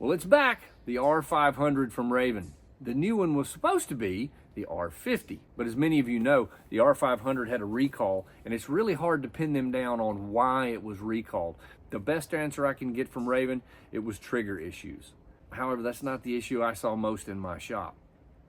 Well, it's back, the R500 from Ravin. The new one was supposed to be the R50, but as many of you know, the R500 had a recall, and it's really hard to pin them down on why it was recalled. The best answer I can get from Ravin, it was trigger issues. However, that's not the issue I saw most in my shop.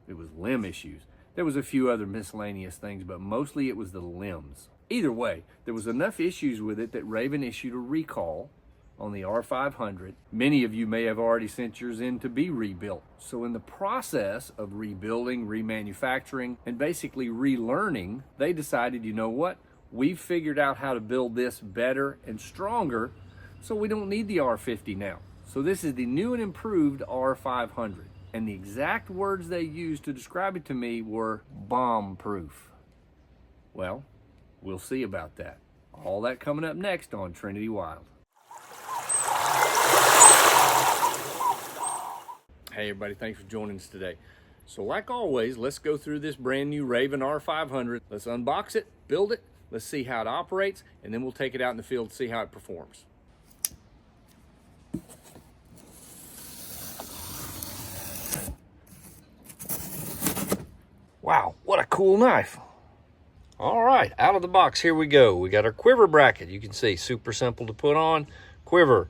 It was limb issues. There was a few other miscellaneous things, but mostly it was the limbs. Either way, there was enough issues with it that Ravin issued a recall on the R500. Many of you may have already sent yours in to be rebuilt. So in the process of rebuilding, remanufacturing, and basically relearning, they decided, you know what? We've figured out how to build this better and stronger, so we don't need the R50 now. So this is the new and improved R500. And the exact words they used to describe it to me were bomb-proof. Well, we'll see about that. All that coming up next on Trinity Wild. Hey everybody, thanks for joining us today. So like always, let's go through this brand new Ravin R500. Let's unbox it, build it, let's see how it operates, and then we'll take it out in the field to see how it performs. Wow, what a cool knife. All right, out of the box, here we go. We got our quiver bracket. You can see, super simple to put on. Quiver,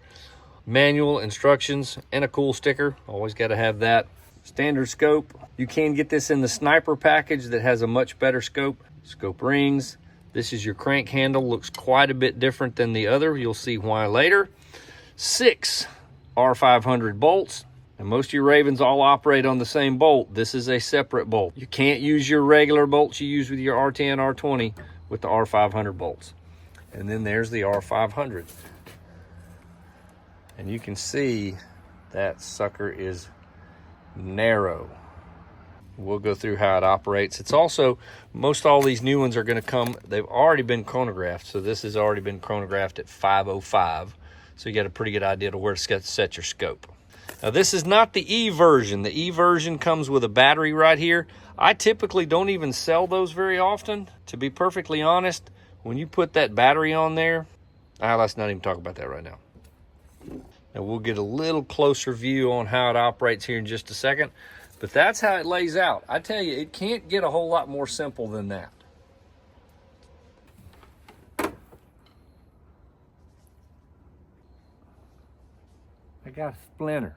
manual instructions, and a cool sticker. Always got to have that. Standard scope. You can get this in the sniper package that has a much better scope. Scope rings. This is your crank handle. Looks quite a bit different than the other. You'll see why later. 6 R500 bolts. And most of your Ravins all operate on the same bolt. This is a separate bolt. You can't use your regular bolts you use with your R10, R20 with the R500 bolts. And then there's the R500. And you can see that sucker is narrow. We'll go through how it operates. It's also, most all these new ones are going to come, they've already been chronographed. So this has already been chronographed at 505. So you got a pretty good idea to where to set your scope. Now this is not the E version. The E version comes with a battery right here. I typically don't even sell those very often. To be perfectly honest, when you put that battery on there, let's not even talk about that right now. Now we'll get a little closer view on how it operates here in just a second, but that's how it lays out. I tell you, it can't get a whole lot more simple than that. I got a splinter.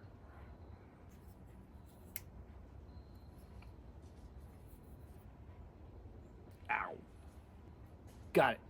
Ow. Got it.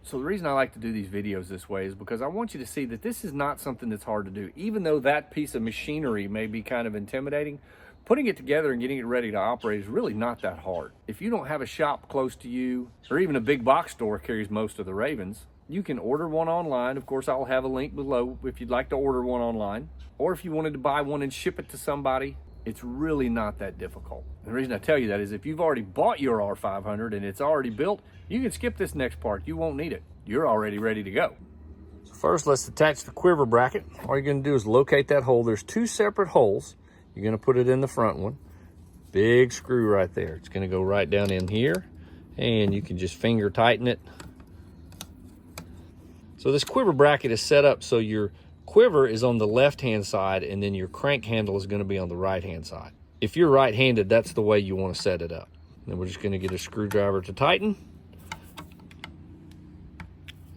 So the reason I like to do these videos this way is because I want you to see that this is not something that's hard to do. Even though that piece of machinery may be kind of intimidating, putting it together and getting it ready to operate is really not that hard. If you don't have a shop close to you, or even a big box store carries most of the Ravins, you can order one online. Of course, I'll have a link below if you'd like to order one online. Or if you wanted to buy one and ship it to somebody, it's really not that difficult. And the reason I tell you that is if you've already bought your R500 and it's already built, you can skip this next part. You won't need it. You're already ready to go. So first, let's attach the quiver bracket. All you're going to do is locate that hole. There's 2 separate holes. You're going to put it in the front one. Big screw right there. It's going to go right down in here, and you can just finger tighten it. So this quiver bracket is set up so your quiver is on the left-hand side, and then your crank handle is going to be on the right-hand side. If you're right-handed, that's the way you want to set it up. Then we're just going to get a screwdriver to tighten.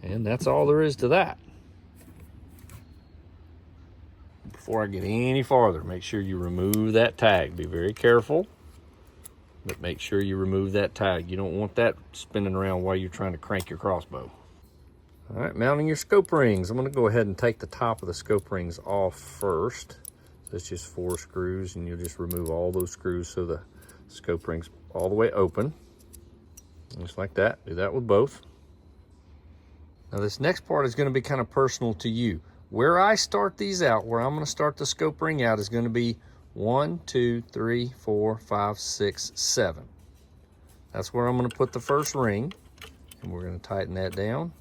And that's all there is to that. Before I get any farther, make sure you remove that tag. Be very careful, but make sure you remove that tag. You don't want that spinning around while you're trying to crank your crossbow. All right, mounting your scope rings. I'm going to go ahead and take the top of the scope rings off first. So it's just 4 screws, and you'll just remove all those screws so the scope ring's all the way open. Just like that. Do that with both. Now this next part is going to be kind of personal to you. Where I start these out, where I'm going to start the scope ring out is going to be 1, 2, 3, 4, 5, 6, 7. That's where I'm going to put the first ring, and we're going to tighten that down.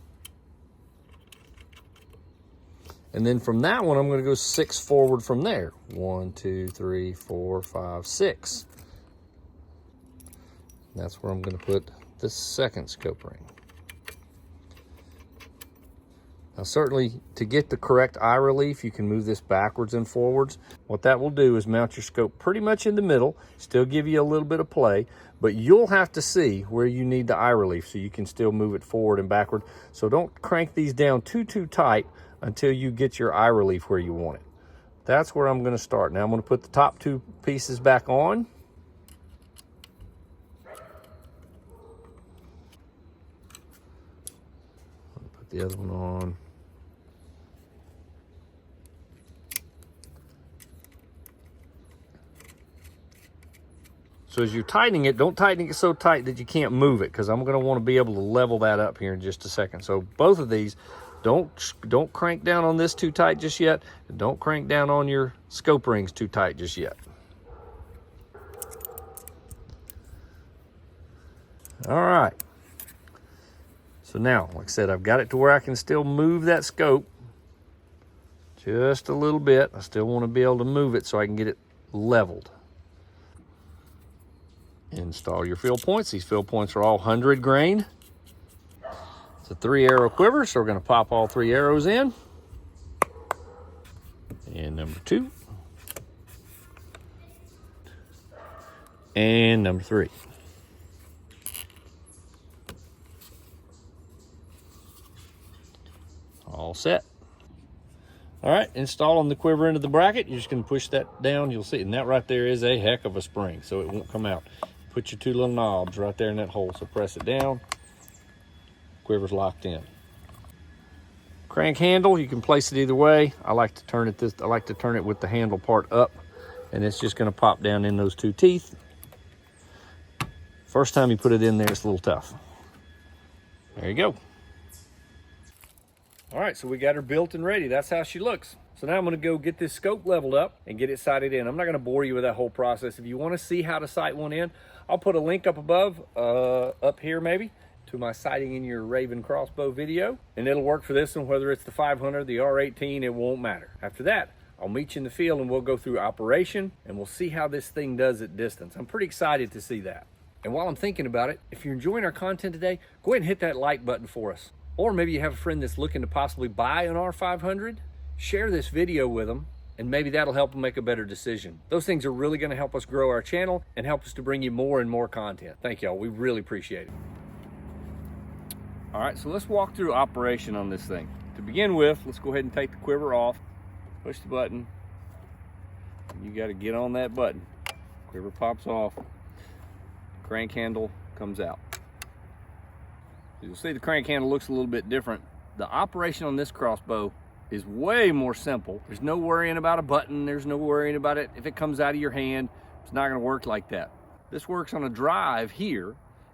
And then from that one, I'm going to go 6 forward from there. 1, 2, 3, 4, 5, 6. And that's where I'm going to put the second scope ring. Now certainly to get the correct eye relief, you can move this backwards and forwards. What that will do is mount your scope pretty much in the middle, still give you a little bit of play, but you'll have to see where you need the eye relief so you can still move it forward and backward. So don't crank these down too tight until you get your eye relief where you want it. That's where I'm gonna start. Now I'm gonna put the top two pieces back on. Put the other one on. So as you're tightening it, don't tighten it so tight that you can't move it, because I'm going to want to be able to level that up here in just a second. So both of these, don't crank down on this too tight just yet, and don't crank down on your scope rings too tight just yet. All right. So now, like I said, I've got it to where I can still move that scope just a little bit. I still want to be able to move it so I can get it leveled. Install your fill points. These fill points are all 100 grain. It's a 3-arrow quiver, so we're going to pop all 3 arrows in. And number 2. And number 3. All set. All right, installing the quiver into the bracket. You're just going to push that down. You'll see, and that right there is a heck of a spring, so it won't come out. Put your 2 little knobs right there in that hole. So press it down. Quiver's locked in. Crank handle, you can place it either way. I like to turn it with the handle part up, and it's just going to pop down in those 2 teeth. First time you put it in there, it's a little tough. There you go. All right, so we got her built and ready. That's how she looks. So now I'm gonna go get this scope leveled up and get it sighted in. I'm not gonna bore you with that whole process. If you wanna see how to sight one in, I'll put a link up above, up here maybe, to my sighting in your Ravin crossbow video. And it'll work for this one, whether it's the 500, the R18, it won't matter. After that, I'll meet you in the field and we'll go through operation and we'll see how this thing does at distance. I'm pretty excited to see that. And while I'm thinking about it, if you're enjoying our content today, go ahead and hit that like button for us. Or maybe you have a friend that's looking to possibly buy an R500, share this video with them, and maybe that'll help them make a better decision. Those things are really gonna help us grow our channel and help us to bring you more and more content. Thank y'all, we really appreciate it. All right, so let's walk through operation on this thing. To begin with, let's go ahead and take the quiver off, push the button. You gotta get on that button. Quiver pops off, crank handle comes out. You'll see the crank handle looks a little bit different. The operation on this crossbow is way more simple. There's no worrying about a button. There's no worrying about it. If it comes out of your hand, it's not gonna work like that. This works on a drive here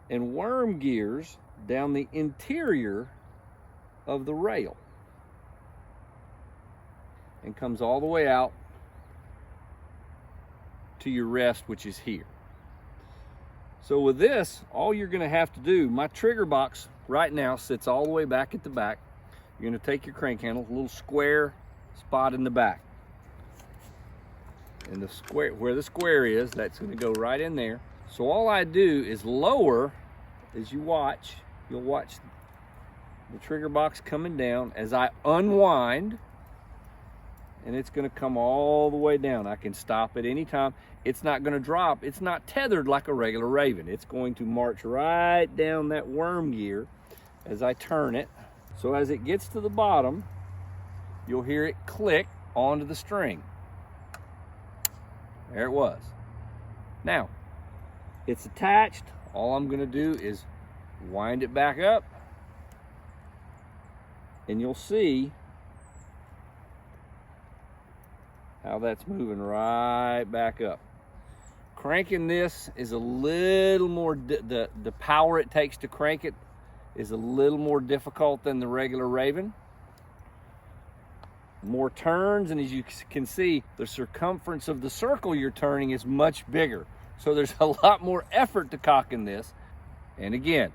and worm gears down the interior of the rail and comes all the way out to your rest, which is here. So with this, all you're gonna have to do, my trigger box right now sits all the way back at the back. You're gonna take your crank handle, a little square spot in the back. And the square, where the square is, that's gonna go right in there. So all I do is lower, as you watch, you'll watch the trigger box coming down as I unwind, and it's gonna come all the way down. I can stop at any time. It's not gonna drop. It's not tethered like a regular Ravin. It's going to march right down that worm gear as I turn it. So as it gets to the bottom, you'll hear it click onto the string. There it was. Now, it's attached. All I'm gonna do is wind it back up, and you'll see how that's moving right back up. Cranking this is a little more, the power it takes to crank it is a little more difficult than the regular Ravin. More turns, and as you can see, the circumference of the circle you're turning is much bigger. So there's a lot more effort to cocking this. And again,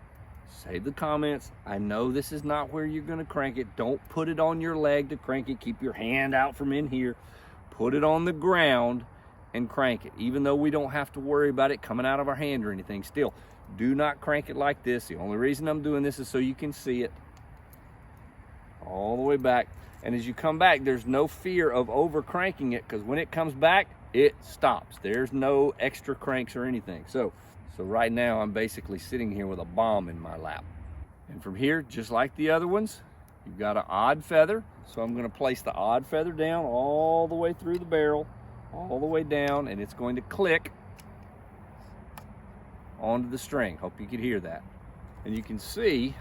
save the comments. I know this is not where you're gonna crank it. Don't put it on your leg to crank it. Keep your hand out from in here. Put it on the ground and crank it. Even though we don't have to worry about it coming out of our hand or anything, still, do not crank it like this. The only reason I'm doing this is so you can see it. all the way back. And as you come back, there's no fear of over cranking it, because when it comes back, it stops. There's no extra cranks or anything. So right now I'm basically sitting here with a bomb in my lap. And from here, just like the other ones, you've got an odd feather. So I'm going to place the odd feather down all the way through the barrel, all the way down, and it's going to click onto the string. Hope you could hear that. And you can see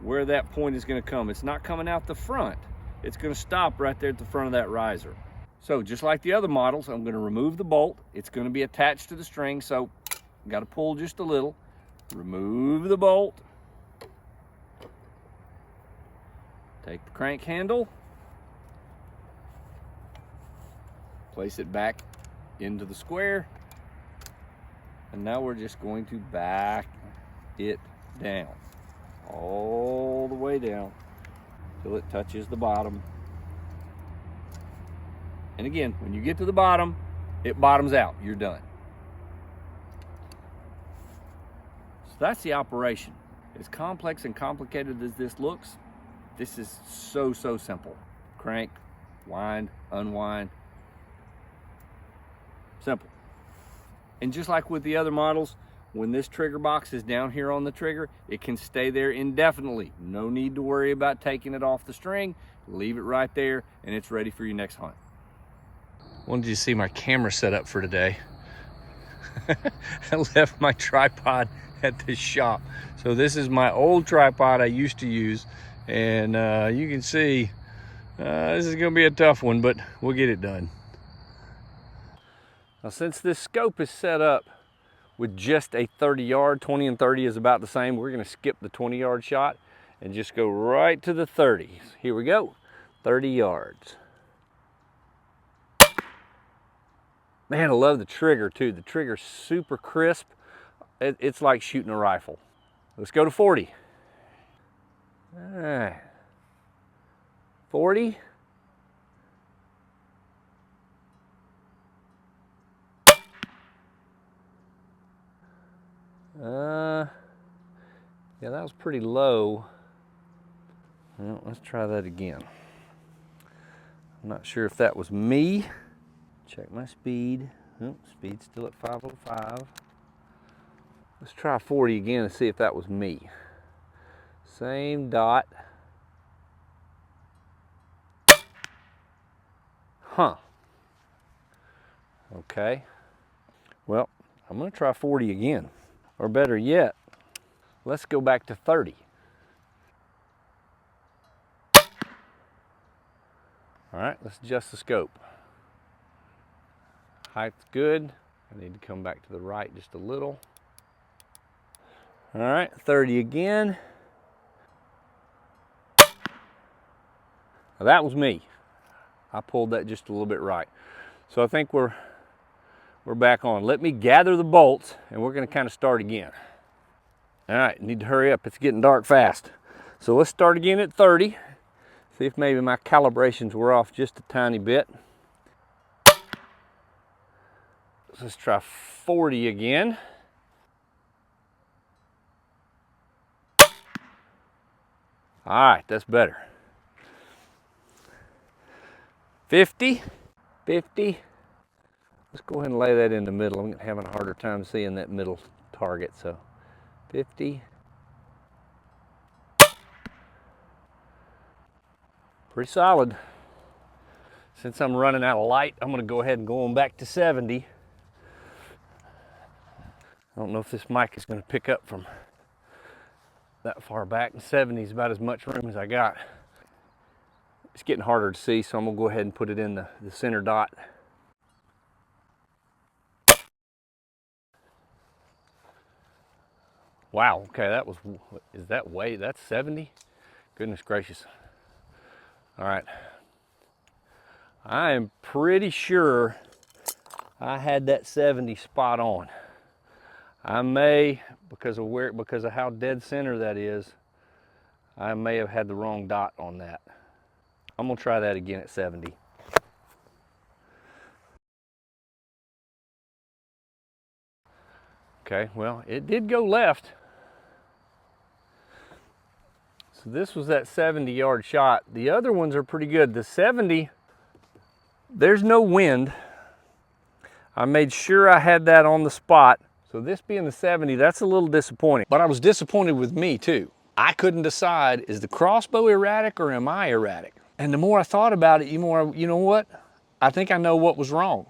where that point is going to come. It's not coming out the front. It's going to stop right there at the front of that riser. So just like the other models, I'm going to remove the bolt. It's going to be attached to the string, so you got to pull just a little. Remove the bolt. Take the crank handle. Place it back into the square. And now we're just going to back it down. All the way down till it touches the bottom. And again, when you get to the bottom, it bottoms out. You're done. So that's the operation. As complex and complicated as this looks, this is so simple. Crank, wind, unwind. Simple. And just like with the other models, when this trigger box is down here on the trigger, it can stay there indefinitely. No need to worry about taking it off the string. Leave it right there and it's ready for your next hunt. Wanted you to see my camera setup for today. I left my tripod at the shop. So this is my old tripod I used to use, and you can see this is gonna be a tough one, but we'll get it done. Now since this scope is set up with just a 30 yard, 20 and 30 is about the same, we're gonna skip the 20-yard shot and just go right to the 30s. Here we go, 30 yards. Man, I love the trigger too. The trigger's super crisp. It's like shooting a rifle. Let's go to 40. All right. 40. Yeah, that was pretty low. Well, let's try that again. I'm not sure if that was me. Check my speed. Oh, speed's still at 505. Let's try 40 again and see if that was me. Same dot. Huh. Okay. Well, I'm gonna try 40 again. Or better yet, let's go back to 30. All right, let's adjust the scope. Height's good. I need to come back to the right just a little. All right, 30 again. Now that was me. I pulled that just a little bit right. So I think we're back on. Let me gather the bolts and we're gonna kind of start again. All right, need to hurry up. It's getting dark fast. So let's start again at 30. See if maybe my calibrations were off just a tiny bit. Let's try 40 again. All right, that's better. 50, 50. Let's go ahead and lay that in the middle. I'm having a harder time seeing that middle target, so 50. Pretty solid. Since I'm running out of light, I'm gonna go ahead and go on back to 70. I don't know if this mic is gonna pick up from that far back, and 70 is about as much room as I got. It's getting harder to see, so I'm gonna go ahead and put it in the center dot. Wow, okay, that's 70? Goodness gracious. All right. I am pretty sure I had that 70 spot on. I may, because of how dead center that is, I may have had the wrong dot on that. I'm gonna try that again at 70. Okay, well, it did go left. So So this was that 70-yard shot. The other ones are pretty good. The 70, there's no wind. I made sure I had that on the spot. So this being the 70, that's a little disappointing. But I was disappointed with me too. I couldn't decide, is the crossbow erratic or am I erratic? And the more I thought about it, you know what? I think I know what was wrong.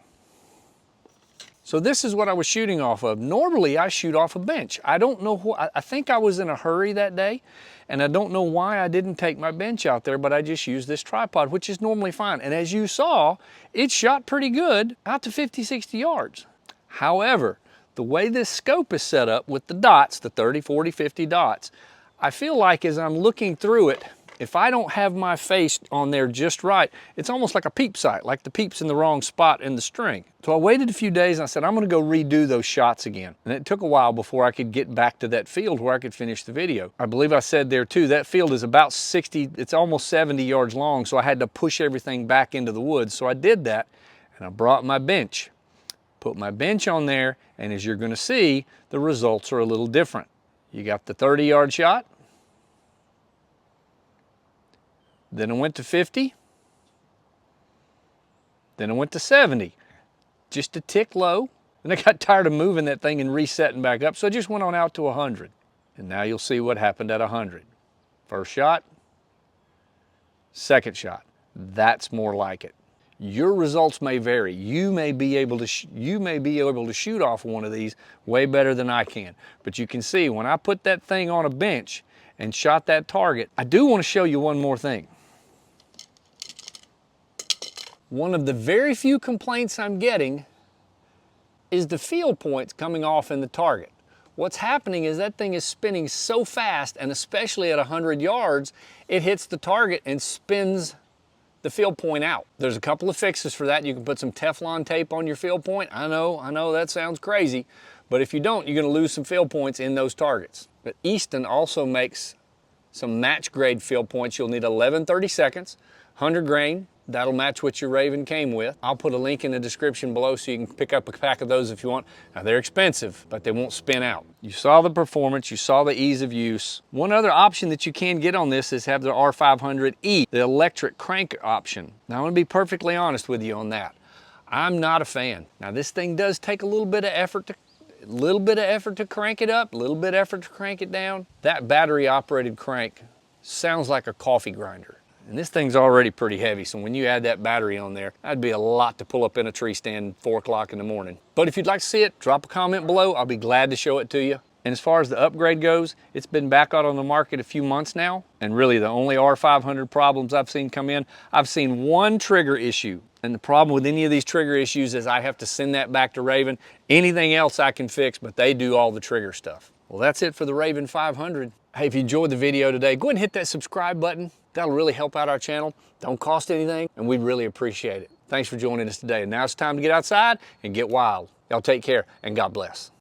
So this is what I was shooting off of. Normally I shoot off a bench. I don't know I think I was in a hurry that day, and I don't know why I didn't take my bench out there, but I just used this tripod, which is normally fine. And as you saw, it shot pretty good out to 50, 60 yards. However, the way this scope is set up with the dots, the 30, 40, 50 dots, I feel like as I'm looking through it, if I don't have my face on there just right, it's almost like a peep sight, like the peep's in the wrong spot in the string. So I waited a few days and I said, I'm gonna go redo those shots again. And it took a while before I could get back to that field where I could finish the video. I believe I said there too, that field is about 60, it's almost 70 yards long, so I had to push everything back into the woods. So I did that, and I brought my bench. Put my bench on there, and as you're gonna see, the results are a little different. You got the 30-yard shot, then I went to 50, then I went to 70, just a tick low, and I got tired of moving that thing and resetting back up, so I just went on out to 100. And now you'll see what happened at 100. First shot, second shot. That's more like it. Your results may vary. You may be able to shoot off one of these way better than I can. But you can see when I put that thing on a bench and shot that target, I do want to show you one more thing. One of the very few complaints I'm getting is the field points coming off in the target. What's happening is that thing is spinning so fast, and especially at 100 yards, it hits the target and spins the field point out. There's a couple of fixes for that. You can put some Teflon tape on your field point. I know that sounds crazy, but if you don't, you're gonna lose some field points in those targets. But Easton also makes some match grade field points. You'll need 11/32, 100 grain. That'll match what your Ravin came with. I'll put a link in the description below so you can pick up a pack of those if you want. Now they're expensive, but they won't spin out. You saw the performance, you saw the ease of use. One other option that you can get on this is have the R500E, the electric crank option. Now I'm gonna be perfectly honest with you on that. I'm not a fan. Now this thing does take a little bit of effort to crank it up, a little bit of effort to crank it down. That battery operated crank sounds like a coffee grinder. And this thing's already pretty heavy, so when you add that battery on there, that'd be a lot to pull up in a tree stand 4 o'clock in the morning. But if you'd like to see it, drop a comment below. I'll be glad to show it to you. And as far as the upgrade goes, it's been back out on the market a few months now. And really the only R500 problems I've seen come in, I've seen one trigger issue. And the problem with any of these trigger issues is I have to send that back to Ravin. Anything else I can fix, but they do all the trigger stuff. Well, that's it for the Ravin 500. Hey, if you enjoyed the video today, go ahead and hit that subscribe button. That'll really help out our channel. Don't cost anything, and we'd really appreciate it. Thanks for joining us today. And now it's time to get outside and get wild. Y'all take care, and God bless.